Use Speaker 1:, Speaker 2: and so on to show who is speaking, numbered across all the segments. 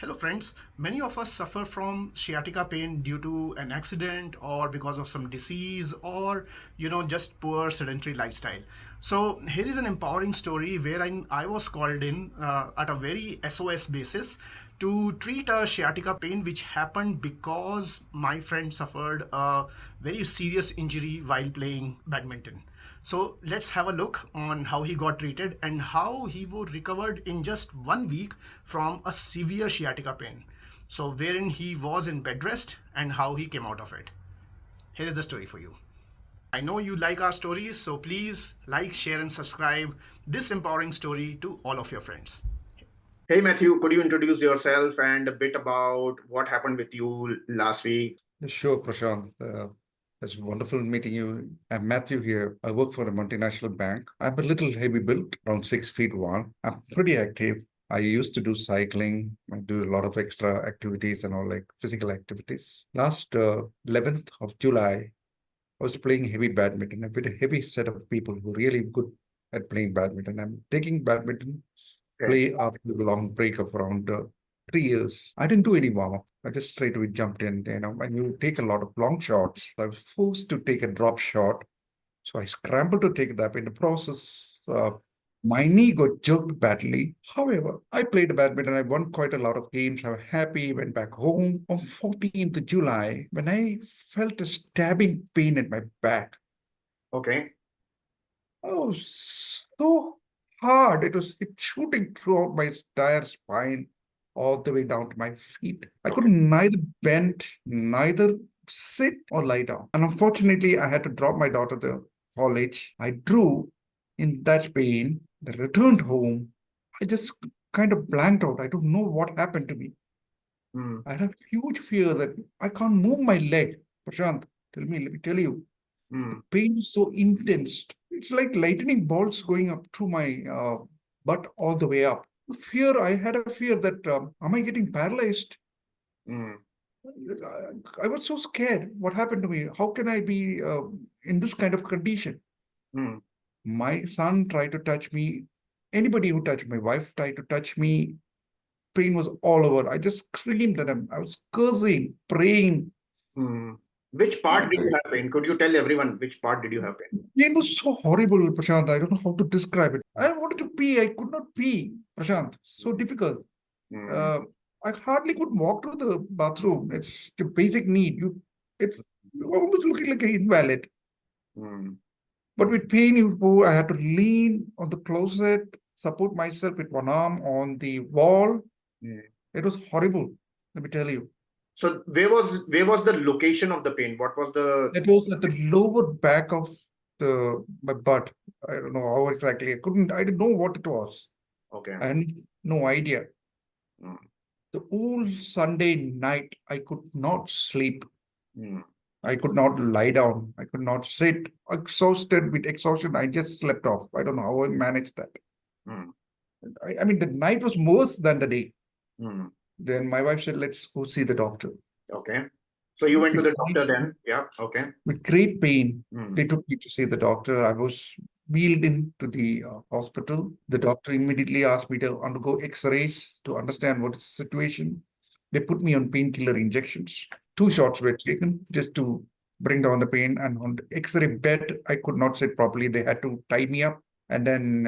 Speaker 1: Hello friends, many of us suffer from sciatica pain due to an accident or because of some disease or just poor sedentary lifestyle. So here is an empowering story where I was called in at a very SOS basis to treat a sciatica pain which happened because my friend suffered a very serious injury while playing badminton. So let's have a look on how he got treated and how he would recovered in just 1 week from a severe sciatica pain. So wherein he was in bed rest and how he came out of it. Here is the story for you. I know you like our stories, so please like, share, and subscribe this empowering story to all of your friends. Hey Matthew, could you introduce yourself and a bit about what happened with you last week?
Speaker 2: Sure, Prashanth. It's wonderful meeting you. I'm Mathew here. I work for a multinational bank. I'm a little heavy built, around 6 feet 1. I'm pretty active. I used to do cycling. I do a lot of extra activities and all like physical activities. Last 11th of July, I was playing heavy badminton. I'm with a heavy set of people who are really good at playing badminton. I'm taking badminton
Speaker 1: Okay.
Speaker 2: play after a long break of around 3 years. I didn't do any warm up. I just straight away jumped in. And you take a lot of long shots. I was forced to take a drop shot. So I scrambled to take that. In the process, my knee got jerked badly. However, I played badminton. I won quite a lot of games. I was happy, went back home. On 14th July, when I felt a stabbing pain at my back,
Speaker 1: Okay.
Speaker 2: oh, so hard. It shooting throughout my entire spine, all the way down to my feet. I could
Speaker 1: Okay.
Speaker 2: neither bend, neither sit or lie down. And unfortunately, I had to drop my daughter to college. I drew in that pain. I returned home. I just kind of blanked out. I don't know what happened to me.
Speaker 1: Hmm.
Speaker 2: I had a huge fear that I can't move my leg. Prashant, let me tell you. The
Speaker 1: Hmm.
Speaker 2: pain is so intense. It's like lightning bolts going up through my butt all the way up. I had a fear that am I getting paralyzed?
Speaker 1: Hmm.
Speaker 2: I was so scared. What happened to me? How can I be in this kind of condition?
Speaker 1: Hmm.
Speaker 2: My son tried to touch me. Anybody who touched my wife tried to touch me. Pain was all over. I just screamed at them. I was cursing, praying.
Speaker 1: Hmm. Which part did you have pain? Could you tell everyone which part did you have pain?
Speaker 2: Pain was so horrible, Prashant. I don't know how to describe it. I wanted to pee. I could not pee, Prashant. So difficult.
Speaker 1: Hmm.
Speaker 2: Uh, I hardly could walk to the bathroom. It's a basic need. It's almost looking like an invalid.
Speaker 1: Hmm.
Speaker 2: But with pain, I had to lean on the closet, support myself with one arm on the wall.
Speaker 1: Hmm.
Speaker 2: It was horrible. Let me tell you.
Speaker 1: So where was the location of the pain? What was the
Speaker 2: It was at the lower back of the my butt. I don't know how exactly. I didn't know what it was.
Speaker 1: okay?
Speaker 2: I had no idea.
Speaker 1: Hmm.
Speaker 2: The whole Sunday night, I could not sleep.
Speaker 1: Hmm.
Speaker 2: I could not lie down. I could not sit. Exhausted with exhaustion, I just slept off. I don't know how I managed that.
Speaker 1: Hmm.
Speaker 2: I mean, the night was worse than the day.
Speaker 1: Hmm.
Speaker 2: Then my wife said, let's go see the doctor.
Speaker 1: Okay. So you went to
Speaker 2: With
Speaker 1: the
Speaker 2: great,
Speaker 1: doctor then? Yeah. Okay.
Speaker 2: with great pain,
Speaker 1: Hmm.
Speaker 2: they took me to see the doctor. I was wheeled into the hospital. The doctor immediately asked me to undergo x-rays to understand what is the situation. They put me on painkiller injections. 2 shots were taken just to bring down the pain. And on the x-ray bed, I could not sit properly. They had to tie me up and then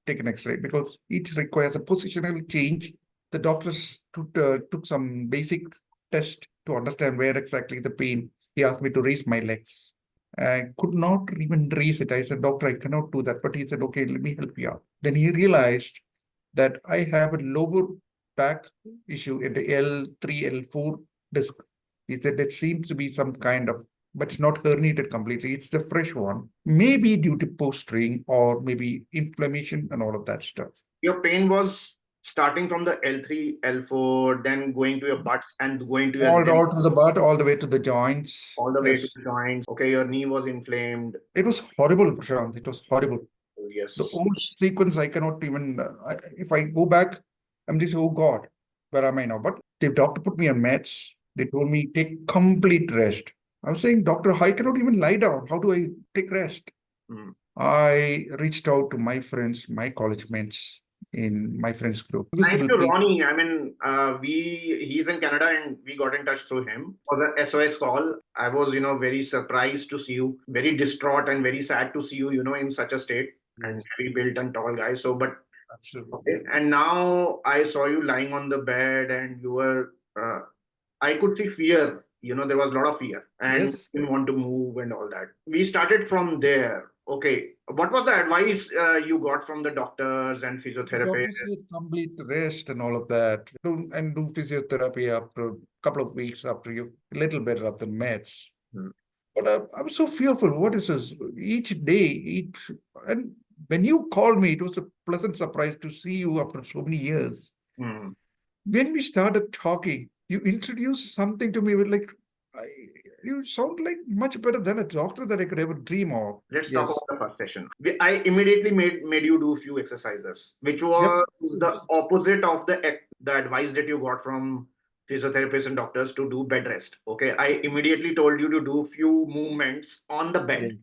Speaker 2: take an x-ray because it requires a positional change. The doctors took some basic test to understand where exactly the pain. He asked me to raise my legs. I could not even raise it. I said, Doctor, I cannot do that. But he said, okay, let me help you out. Then he realized that I have a lower back issue in the L3, L4 disc. He said that seems to be some kind of, but it's not herniated completely. It's the fresh one. Maybe due to posturing or maybe inflammation and all of that stuff.
Speaker 1: Your pain was starting from the L3, L4, then going to your butts and going to your then
Speaker 2: All to the butt, all the way to the joints.
Speaker 1: all the way to
Speaker 2: Yes.
Speaker 1: the joints. Okay, your knee was inflamed.
Speaker 2: It was horrible, Prashant. It was horrible.
Speaker 1: Oh,
Speaker 2: The
Speaker 1: yes.
Speaker 2: old sequence, I cannot even, if I go back, I'm just, oh God, where am I now? But the doctor put me on meds. They told me take complete rest. I was saying, Doctor, I cannot even lie down. How do I take rest?
Speaker 1: Hmm.
Speaker 2: I reached out to my friends, my college mates. in my friend's group.
Speaker 1: Thank
Speaker 2: Visible
Speaker 1: you,
Speaker 2: pain.
Speaker 1: Ronnie. I mean, he's in Canada and we got in touch through him for the SOS call. I was, very surprised to see you, very distraught and very sad to see you, in such a state and
Speaker 2: Yes,
Speaker 1: very built and tall guy. So, but
Speaker 2: absolutely.
Speaker 1: okay. And now I saw you lying on the bed and you were, I could see fear. There was a lot of fear and
Speaker 2: Yes.
Speaker 1: didn't want to move and all that. We started from there. Okay. What was the advice you got from the doctors and
Speaker 2: The
Speaker 1: physiotherapists?
Speaker 2: doctor said complete rest and all of that. Do physiotherapy after a couple of weeks after you a little better after meds.
Speaker 1: Hmm.
Speaker 2: But I was so fearful. What is this? Each day, and when you called me, it was a pleasant surprise to see you after so many years.
Speaker 1: Hmm.
Speaker 2: When we started talking, you introduced something to me with like, I, you sound like much better than a doctor that I could ever dream of.
Speaker 1: Let's talk
Speaker 2: Yes.
Speaker 1: about the first session. I immediately made you do a few exercises, which
Speaker 2: Yep.
Speaker 1: was the opposite of the advice that you got from physiotherapists and doctors to do bed rest. Okay, I immediately told you to do few movements on the
Speaker 2: Yeah.
Speaker 1: bed.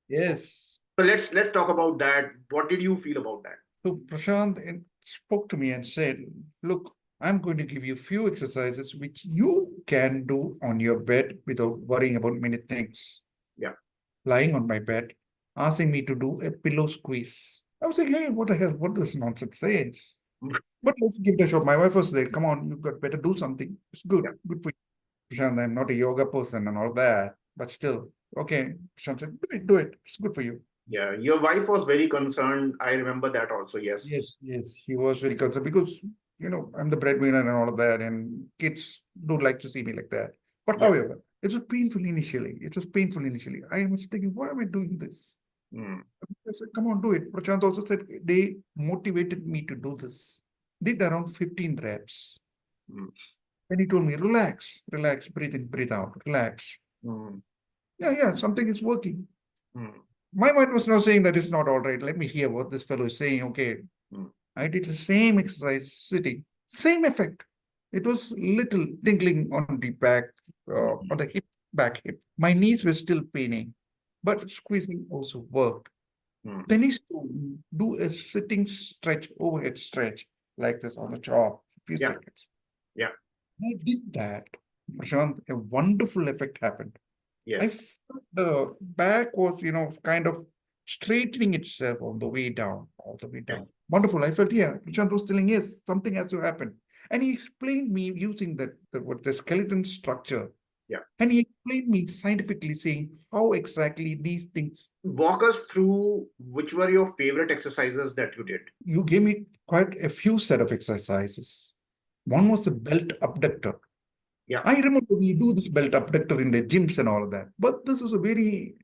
Speaker 2: Yes.
Speaker 1: So let's talk about that. What did you feel about that?
Speaker 2: So Prashant spoke to me and said, look, I'm going to give you a few exercises which you can do on your bed without worrying about many things.
Speaker 1: Yeah.
Speaker 2: Lying on my bed, asking me to do a pillow squeeze. I was like, hey, what the hell? What this nonsense says? But let's give it a shot. My wife was there. Come on, you got better do something. It's good.
Speaker 1: Yeah.
Speaker 2: Good for you. Prashant, I'm not a yoga person and all that. But still, okay. Prashant said, do it, do it. It's good for you.
Speaker 1: Yeah. Your wife was very concerned. I remember that also. Yes.
Speaker 2: Yes, he was very concerned because, I'm the breadwinner and all of that, and kids don't like to see me like that. But
Speaker 1: Yeah.
Speaker 2: however, it was painful initially. It was painful initially. I was thinking, why am I doing this?
Speaker 1: Hmm.
Speaker 2: I said, come on, do it. Prashant also said they motivated me to do this. Did around 15 reps.
Speaker 1: Hmm.
Speaker 2: Then he told me, relax, relax, breathe in, breathe out, relax.
Speaker 1: Hmm.
Speaker 2: Yeah, something is working.
Speaker 1: Hmm.
Speaker 2: My mind was now saying that it's not all right. Let me hear what this fellow is saying. Okay,
Speaker 1: Hmm.
Speaker 2: I did the same exercise sitting, same effect. It was little tingling on the back, on the back hip. My knees were still paining, but squeezing also worked.
Speaker 1: Hmm.
Speaker 2: Then he to do a sitting stretch, overhead stretch, like this on the top, a few
Speaker 1: Yeah.
Speaker 2: seconds.
Speaker 1: Yeah.
Speaker 2: I did that. Prashant, a wonderful effect happened. I
Speaker 1: Yes.
Speaker 2: felt the back was, kind of straightening itself all the way down, all the way down.
Speaker 1: Yes.
Speaker 2: Wonderful. I felt, yeah, Prashant was telling, yes, something has to happen. And he explained me using the skeleton structure.
Speaker 1: Yeah.
Speaker 2: And he explained me scientifically saying how exactly these things.
Speaker 1: Walk us through which were your favorite exercises that you did.
Speaker 2: You gave me quite a few set of exercises. One was the belt abductor.
Speaker 1: Yeah.
Speaker 2: I remember we do this belt abductor in the gyms and all of that, but this was a very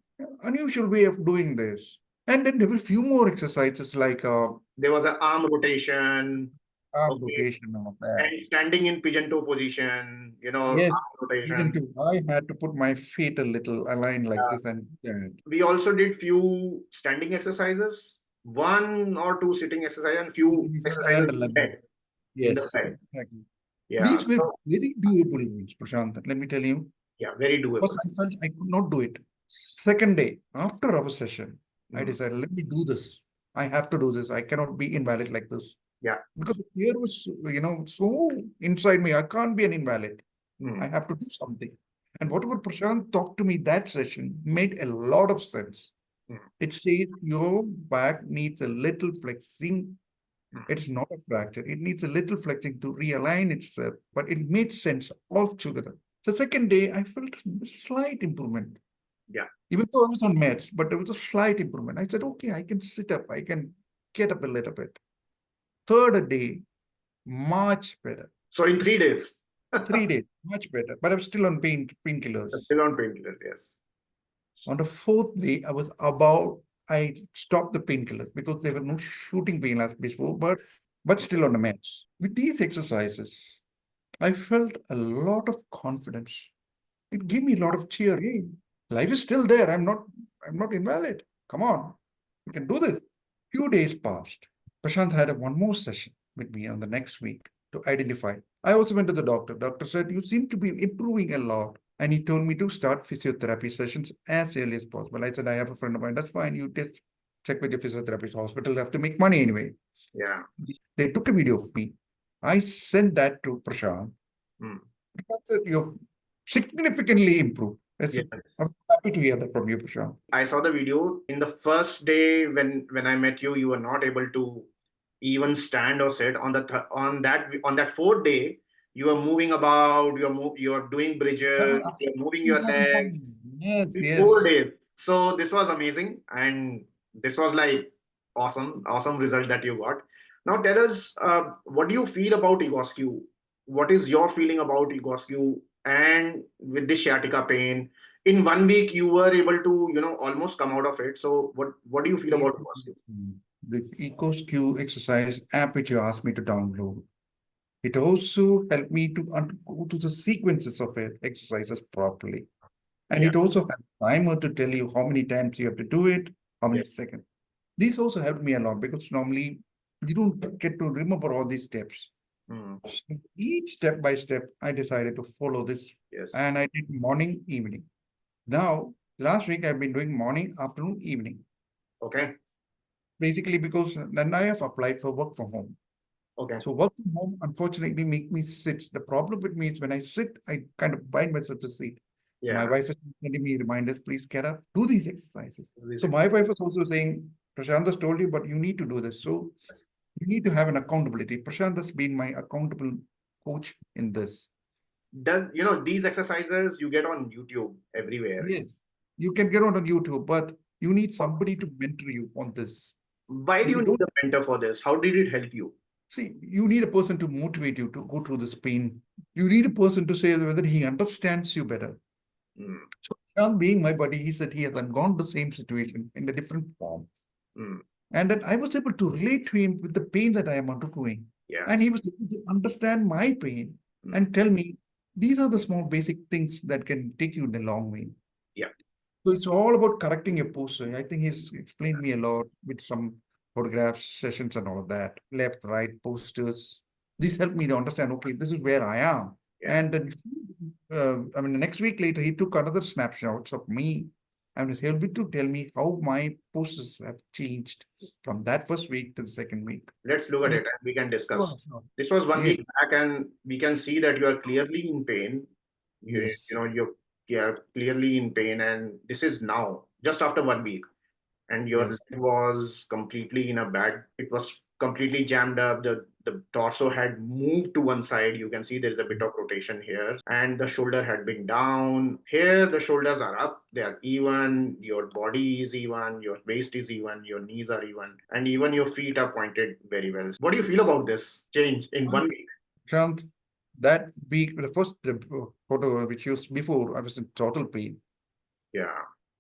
Speaker 2: unusual way of doing this. And then there were a few more exercises like
Speaker 1: There was an arm rotation.
Speaker 2: arm
Speaker 1: Okay.
Speaker 2: rotation and all of that.
Speaker 1: And standing in pigeon toe position,
Speaker 2: Yes,
Speaker 1: arm
Speaker 2: even
Speaker 1: rotation.
Speaker 2: too. I had to put my feet a little aligned like
Speaker 1: Uh,
Speaker 2: this and that.
Speaker 1: we also did few standing exercises, one or two sitting exercises, and few exercises
Speaker 2: And
Speaker 1: in
Speaker 2: level.
Speaker 1: bed. In the
Speaker 2: Yes,
Speaker 1: bed.
Speaker 2: exactly.
Speaker 1: Yeah.
Speaker 2: These were
Speaker 1: So,
Speaker 2: very doable ones, Prashant. Let me tell you.
Speaker 1: yeah, very
Speaker 2: Because
Speaker 1: doable.
Speaker 2: I felt I could not do it. Second day, after our session, I
Speaker 1: Mm.
Speaker 2: decided, let me do this. I have to do this. I cannot be invalid like this.
Speaker 1: Yeah.
Speaker 2: Because the fear was, so inside me. I can't be an invalid. I
Speaker 1: Mm.
Speaker 2: have to do something. And whatever Prashant talked to me that session made a lot of sense.
Speaker 1: Mm.
Speaker 2: It says your back needs a little flexing.
Speaker 1: Mm.
Speaker 2: It's not a fracture. It needs a little flexing to realign itself, but it made sense altogether. The second day, I felt a slight improvement,
Speaker 1: Yeah.
Speaker 2: even though I was on meds, but there was a slight improvement. I said, okay, I can sit up. I can get up a little bit. Third day, much better.
Speaker 1: So in 3 days.
Speaker 2: 3 days, much better. But I'm still on painkillers.
Speaker 1: Still on painkillers, yes.
Speaker 2: On the fourth day, I stopped the painkillers because there were no shooting pain as before, but still on the meds. With these exercises, I felt a lot of confidence. It gave me a lot of cheer. Hey, life is still there. I'm not invalid. Come on, we can do this. Few days passed. Prashant had one more session with me on the next week to identify. I also went to the doctor. Doctor said, you seem to be improving a lot. And he told me to start physiotherapy sessions as early as possible. I said, I have a friend of mine. That's fine. You just check with your physiotherapist. Hospital have to make money anyway.
Speaker 1: Yeah.
Speaker 2: They took a video of me. I sent that to Prashanth.
Speaker 1: Hmm.
Speaker 2: Prashanth said, "You're significantly improved."
Speaker 1: Yes.
Speaker 2: I'm happy to hear that from you, Prashanth.
Speaker 1: I saw the video. In the first day when I met you, you were not able to even stand or sit. On that fourth day, you are moving about. You are doing bridges. You are moving your leg.
Speaker 2: Yes,
Speaker 1: In 4
Speaker 2: yes.
Speaker 1: days. So this was amazing, and this was like awesome result that you got. Now tell us, what do you feel about egoscue? What is your feeling about egoscue and with the sciatica pain? In 1 week, you were able to, almost come out of it. So what do you feel about egoscue?
Speaker 2: This egoscue exercise app which you asked me to download, it also helped me to go to the sequences of exercises properly. And
Speaker 1: Yeah.
Speaker 2: it also has a timer to tell you how many times you have to do it, how many
Speaker 1: Yes.
Speaker 2: seconds. These also helped me a lot because normally you don't get to remember all these steps.
Speaker 1: Mm.
Speaker 2: So each step by step, I decided to follow this.
Speaker 1: Yes.
Speaker 2: And I did morning, evening. Now, last week I've been doing morning, afternoon, evening.
Speaker 1: Okay.
Speaker 2: Basically because then I have applied for work from home.
Speaker 1: Okay.
Speaker 2: So work from home, unfortunately, make me sit. The problem with me is when I sit, I kind of bind myself to sit. My
Speaker 1: Yeah.
Speaker 2: wife is sending me reminders, please get up, do these exercises.
Speaker 1: These
Speaker 2: So my wife was also saying, Prashant has told you, but you need to do this. So
Speaker 1: exercises.
Speaker 2: you need to have an accountability. Prashant has been my accountable coach in this.
Speaker 1: Does these exercises you get on YouTube everywhere?
Speaker 2: Yes, you can get on YouTube, but you need somebody to mentor you on this.
Speaker 1: Why do
Speaker 2: If
Speaker 1: you
Speaker 2: you
Speaker 1: need
Speaker 2: don't
Speaker 1: a mentor for this? How did it help you?
Speaker 2: see, you need a person to motivate you to go through this pain. You need a person to say whether he understands you better.
Speaker 1: Mm.
Speaker 2: So Prashant being my buddy, he said he has undergone the same situation in a different form.
Speaker 1: Mm.
Speaker 2: And that I was able to relate to him with the pain that I am undergoing.
Speaker 1: Yeah.
Speaker 2: And he was able to understand my pain
Speaker 1: Mm.
Speaker 2: and tell me these are the small basic things that can take you in a long way.
Speaker 1: Yeah.
Speaker 2: So it's all about correcting your posture. I think he's explained me a lot with some photographs, sessions, and all of that. Left, right, posters. This helped me to understand, okay, this is where I am.
Speaker 1: Yeah.
Speaker 2: And then, I mean, the next week later, he took another snapshots of me and was able to tell me how my posters have changed from that first week to the second week.
Speaker 1: Let's look at
Speaker 2: This
Speaker 1: it and we can discuss.
Speaker 2: was,
Speaker 1: This was one
Speaker 2: yeah,
Speaker 1: week back, and we can see that you are clearly in pain.
Speaker 2: yes,
Speaker 1: You're clearly in pain, and this is now just after 1 week. And your
Speaker 2: yes.
Speaker 1: leg was completely in a bad, it was completely jammed up. The torso had moved to one side. You can see there is a bit of rotation here, and the shoulder had been down. Here the shoulders are up, they are even, your body is even, your waist is even, your knees are even, and even your feet are pointed very well. What do you feel about this change in 1 week?
Speaker 2: Trump, that week, the first photo which you before, I was in total pain.
Speaker 1: Yeah.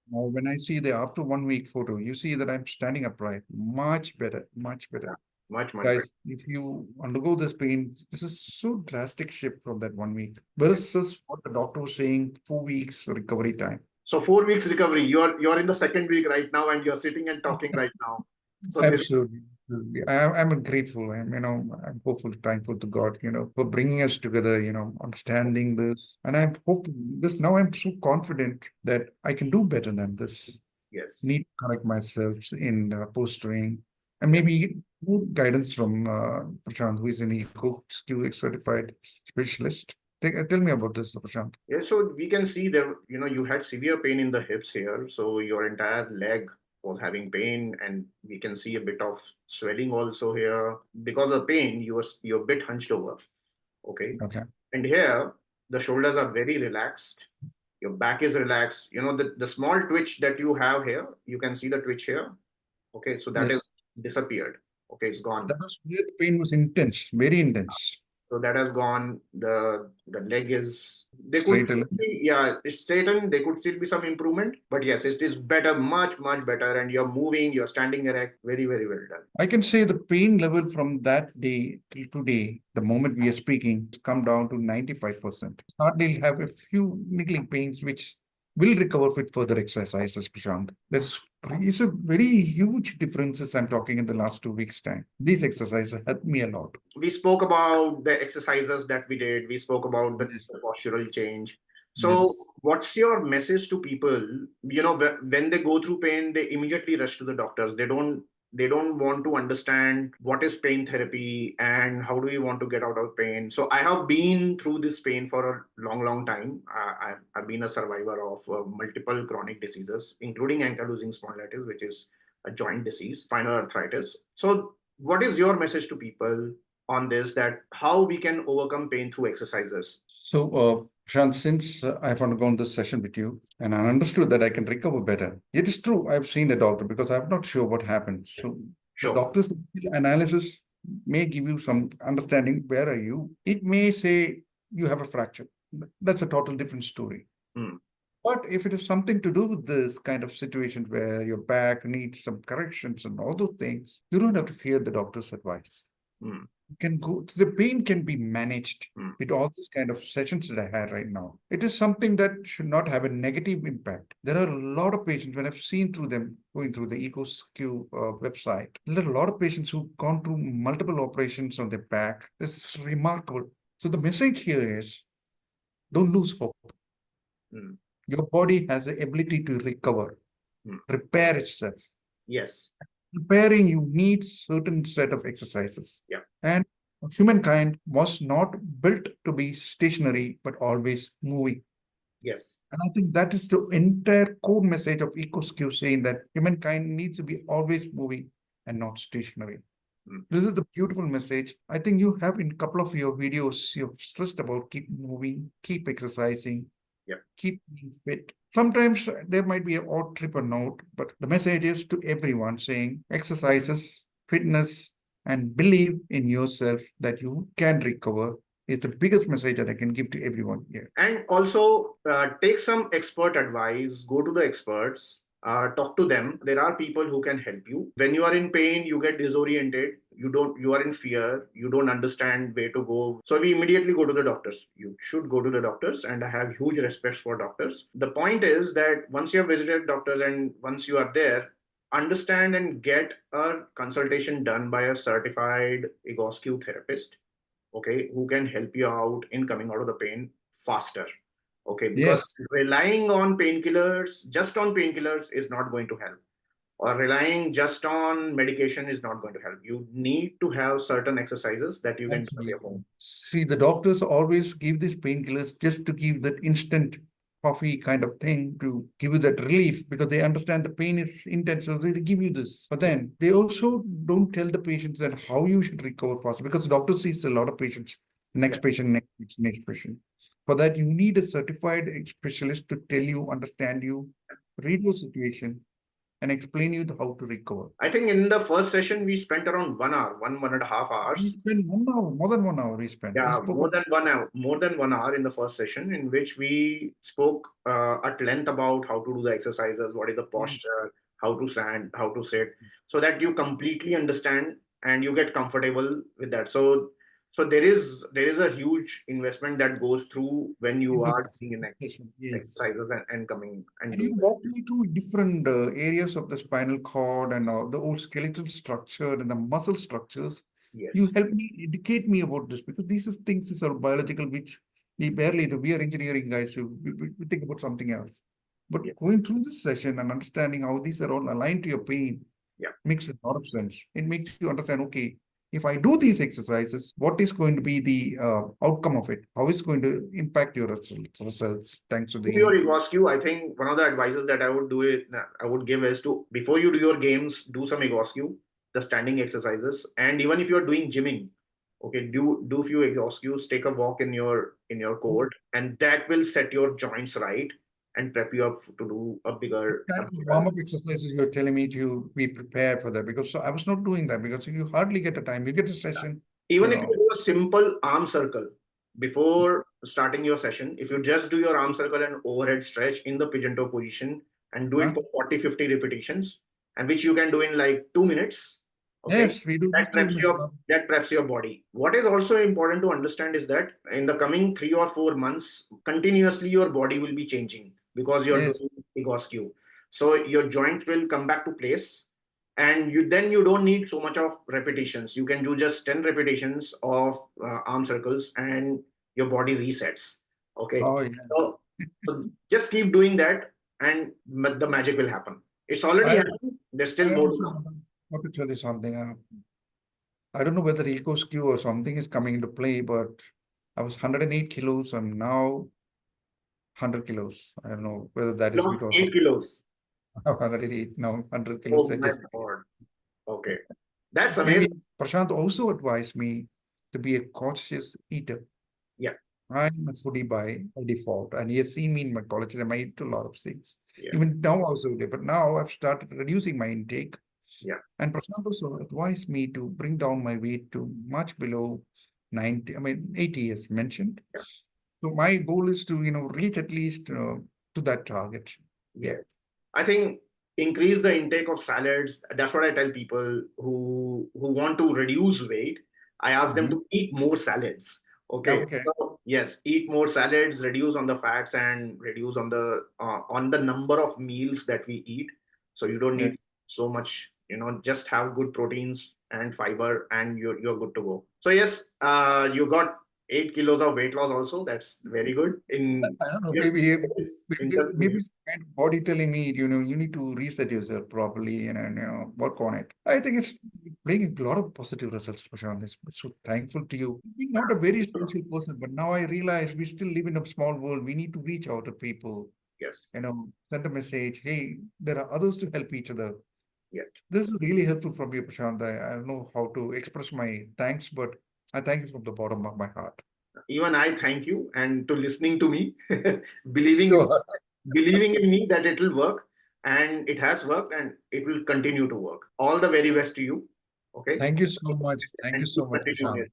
Speaker 2: Now, when I see the after 1 week photo, you see that I'm standing upright. Much better, much better.
Speaker 1: Yeah, much better.
Speaker 2: Guys, if you undergo this pain, this is so drastic shift from that 1 week. Versus what the doctor was saying, 4 weeks recovery time.
Speaker 1: So 4 weeks recovery. You're in the second week right now, and you're sitting and talking right now. So this.
Speaker 2: Absolutely. Absolutely. I'm grateful. I'm hopeful, thankful to God, for bringing us together, understanding this. And I'm hoping this now I'm so confident that I can do better than this.
Speaker 1: Yes.
Speaker 2: Need to correct myself in posturing and
Speaker 1: Yeah.
Speaker 2: maybe more guidance from Prashant, who is an EcoQ certified specialist. Tell me about this, Prashant.
Speaker 1: Yeah, so we can see there, you had severe pain in the hips here. So your entire leg was having pain, and we can see a bit of swelling also here. Because of pain, you're a bit hunched over. Okay.
Speaker 2: Okay.
Speaker 1: And here, the shoulders are very relaxed. Your back is relaxed. The small twitch that you have here, you can see the twitch here. Okay, so that is
Speaker 2: Yes.
Speaker 1: disappeared. Okay, it's gone.
Speaker 2: That was where the pain was intense, very intense.
Speaker 1: So that has gone. The leg is, they could
Speaker 2: Straight.
Speaker 1: still be, yeah, it's straightened. There could still be some improvement, but yes, it is better, much better. And you're moving, you're standing erect. Very well done.
Speaker 2: I can say the pain level from that day till today, the moment we are speaking, has come down to 95%. Hardly have a few niggling pains which will recover with further exercises, Prashant. It's a very huge differences I'm talking in the last 2 weeks' time. These exercises helped me a lot.
Speaker 1: We spoke about the exercises that we did. We spoke about the
Speaker 2: Yes.
Speaker 1: postural change. So,
Speaker 2: Yes.
Speaker 1: what's your message to people? When they go through pain, they immediately rush to the doctors. they don't want to understand what is pain therapy and how do we want to get out of pain. So I have been through this pain for a long time. I've been a survivor of multiple chronic diseases, including ankylosing spondylitis, which is a joint disease, spinal arthritis. So what is your message to people on this, that how we can overcome pain through exercises?
Speaker 2: So, Prashant, since I've undergone this session with you and I understood that I can recover better, it is true I've seen a doctor because I'm not sure what happened. So, the
Speaker 1: Sure.
Speaker 2: doctor's analysis may give you some understanding. Where are you? It may say you have a fracture. That's a total different story.
Speaker 1: Hmm.
Speaker 2: But if it is something to do with this kind of situation where your back needs some corrections and all those things, you don't have to fear the doctor's advice.
Speaker 1: Hmm.
Speaker 2: You can go, the pain can be managed
Speaker 1: Hmm.
Speaker 2: with all these kind of sessions that I had right now. It is something that should not have a negative impact. There are a lot of patients, when I've seen through them, going through the egoscue website, there are a lot of patients who've gone through multiple operations on their back. It's remarkable. So the message here is, don't lose hope.
Speaker 1: Hmm.
Speaker 2: Your body has the ability to recover,
Speaker 1: Hmm.
Speaker 2: repair itself.
Speaker 1: Yes.
Speaker 2: Repairing, you need certain set of exercises.
Speaker 1: Yeah.
Speaker 2: And humankind was not built to be stationary, but always moving.
Speaker 1: Yes.
Speaker 2: And I think that is the entire core message of EcoSQ, saying that humankind needs to be always moving and not stationary.
Speaker 1: Hmm.
Speaker 2: This is the beautiful message. I think you have in a couple of your videos, you've stressed about keep moving, keep exercising,
Speaker 1: Yeah.
Speaker 2: keep being fit. Sometimes there might be an odd trip or note, but the message is to everyone saying exercises, fitness, and believe in yourself that you can recover is the biggest message that I can give to everyone here.
Speaker 1: And also take some expert advice, go to the experts, talk to them. There are people who can help you. When you are in pain, you get disoriented, you are in fear, you don't understand where to go. So we immediately go to the doctors. You should go to the doctors, and I have huge respect for doctors. The point is that once you have visited doctors and once you are there, understand and get a consultation done by a certified egoscue therapist, okay, who can help you out in coming out of the pain faster. Okay, because
Speaker 2: Yes,
Speaker 1: relying on painkillers, just on painkillers, is not going to help, or relying just on medication is not going to help. You need to have certain exercises that you can do at your
Speaker 2: absolutely.
Speaker 1: home.
Speaker 2: See, the doctors always give these painkillers just to give that instant coffee kind of thing to give you that relief because they understand the pain is intense. So they give you this. But then they also don't tell the patients that how you should recover faster because the doctor sees a lot of patients,
Speaker 1: Yeah.
Speaker 2: next patient, next patient, next patient. For that, you need a certified specialist to tell you, understand you, read your situation, and explain you how to recover.
Speaker 1: I think in the first session we spent around 1 hour, one and a half
Speaker 2: We
Speaker 1: hours.
Speaker 2: spent 1 hour, more than 1 hour we spent. We
Speaker 1: Yeah,
Speaker 2: spoke about
Speaker 1: more than 1 hour in the first session, in which we spoke at length about how to do the exercises, what is the posture, how to stand, how to sit, so that you completely understand and you get comfortable with that. So there is a huge investment that goes through when you
Speaker 2: in the
Speaker 1: are doing an
Speaker 2: session. Yes.
Speaker 1: exercises and coming and
Speaker 2: And you
Speaker 1: doing
Speaker 2: walked me through different areas of the spinal cord and the whole skeletal structure and the muscle structures.
Speaker 1: that.
Speaker 2: You
Speaker 1: Yes.
Speaker 2: helped me educate me about this because these is things is are biological, which we barely do. We are engineering guys, so we think about something else. But
Speaker 1: Yeah.
Speaker 2: going through this session and understanding how these are all aligned to your pain
Speaker 1: Yeah.
Speaker 2: makes a lot of sense. It makes you understand, okay, if I do these exercises, what is going to be the outcome of it? How is going to impact your results thanks to
Speaker 1: Do your
Speaker 2: the
Speaker 1: egoscue. I think one of the advices that I would give is to, before you do your games, do some egoscue, the standing exercises, and even if you're doing gymming, okay, do few exoscues, take a walk in your court, and that will set your joints right and prep you up to do a
Speaker 2: kind of
Speaker 1: bigger.
Speaker 2: warm-up exercises you're telling me to be prepared for that because so I was not doing that because you hardly get a time. You get a session, you
Speaker 1: Even if you
Speaker 2: know.
Speaker 1: do a simple arm circle before starting your session, if you just do your arm circle and overhead stretch in the pigeon toe position and do it
Speaker 2: Huh?
Speaker 1: for 40-50 repetitions, and which you can do in like 2 minutes, okay,
Speaker 2: Yes, we do this too.
Speaker 1: that preps your body. What is also important to understand is that in the coming 3 or 4 months, continuously your body will be changing because you're
Speaker 2: Yes.
Speaker 1: doing egoscue. So your joint will come back to place, and you don't need so much of repetitions. You can do just 10 repetitions of arm circles and your body resets. Okay,
Speaker 2: Oh, yeah.
Speaker 1: so, so just keep doing that and the magic will happen. It's already
Speaker 2: I
Speaker 1: happened. There's
Speaker 2: I
Speaker 1: still more to
Speaker 2: also
Speaker 1: come.
Speaker 2: want to tell you something. I don't know whether egoscue or something is coming into play, but I was 108 kilos. I'm now 100 kilos. I don't know whether that is
Speaker 3: Lost
Speaker 2: because of
Speaker 3: 8 kilos.
Speaker 2: 108, now 100 kilos.
Speaker 3: Oh
Speaker 2: I
Speaker 3: my
Speaker 2: just
Speaker 3: God. Okay. That's
Speaker 2: maybe
Speaker 3: amazing.
Speaker 2: Prashanth also advised me to be a cautious eater.
Speaker 3: Yeah.
Speaker 2: I'm a foodie by default, and he has seen me in my college, and I eat a lot of things.
Speaker 3: Yeah.
Speaker 2: Even now also, but now I've started reducing my intake.
Speaker 3: Yeah.
Speaker 2: And Prashant also advised me to bring down my weight to much below 90, 80 as mentioned.
Speaker 3: Yeah.
Speaker 2: So my goal is to, reach at least to that target.
Speaker 3: Yeah. I think increase the intake of salads. That's what I tell people who want to reduce weight. I ask them to eat more salads. Okay.
Speaker 2: Okay.
Speaker 3: So yes, eat more salads, reduce on the fats, and reduce on the number of meals that we eat. So you don't
Speaker 2: Yeah.
Speaker 3: need so much. Just have good proteins and fiber, and you're good to go. So yes, you got 8 kilos of weight loss also. That's very good.
Speaker 2: I don't know,
Speaker 3: Yes,
Speaker 2: maybe
Speaker 3: in
Speaker 2: maybe it's kind of body telling me, you need to reset yourself properly and work on it. I think it's bringing a lot of positive results, Prashant. I'm so thankful to you. Being not a very social person, but now I realize we still live in a small world. We need to reach out to people,
Speaker 3: Yes.
Speaker 2: send a message. Hey, there are others to help each other.
Speaker 3: Yeah.
Speaker 2: This is really helpful from you, Prashant. I don't know how to express my thanks, but I thank you from the bottom of my heart.
Speaker 3: Even I thank you and to listening to me, believing
Speaker 2: Sure.
Speaker 3: believing in me that it will work, and it has worked, and it will continue to work. All the very best to you. Okay.
Speaker 2: Thank you so much. Thank
Speaker 3: And
Speaker 2: you so
Speaker 3: keep
Speaker 2: much,
Speaker 3: continuing
Speaker 2: Prashant.
Speaker 3: it.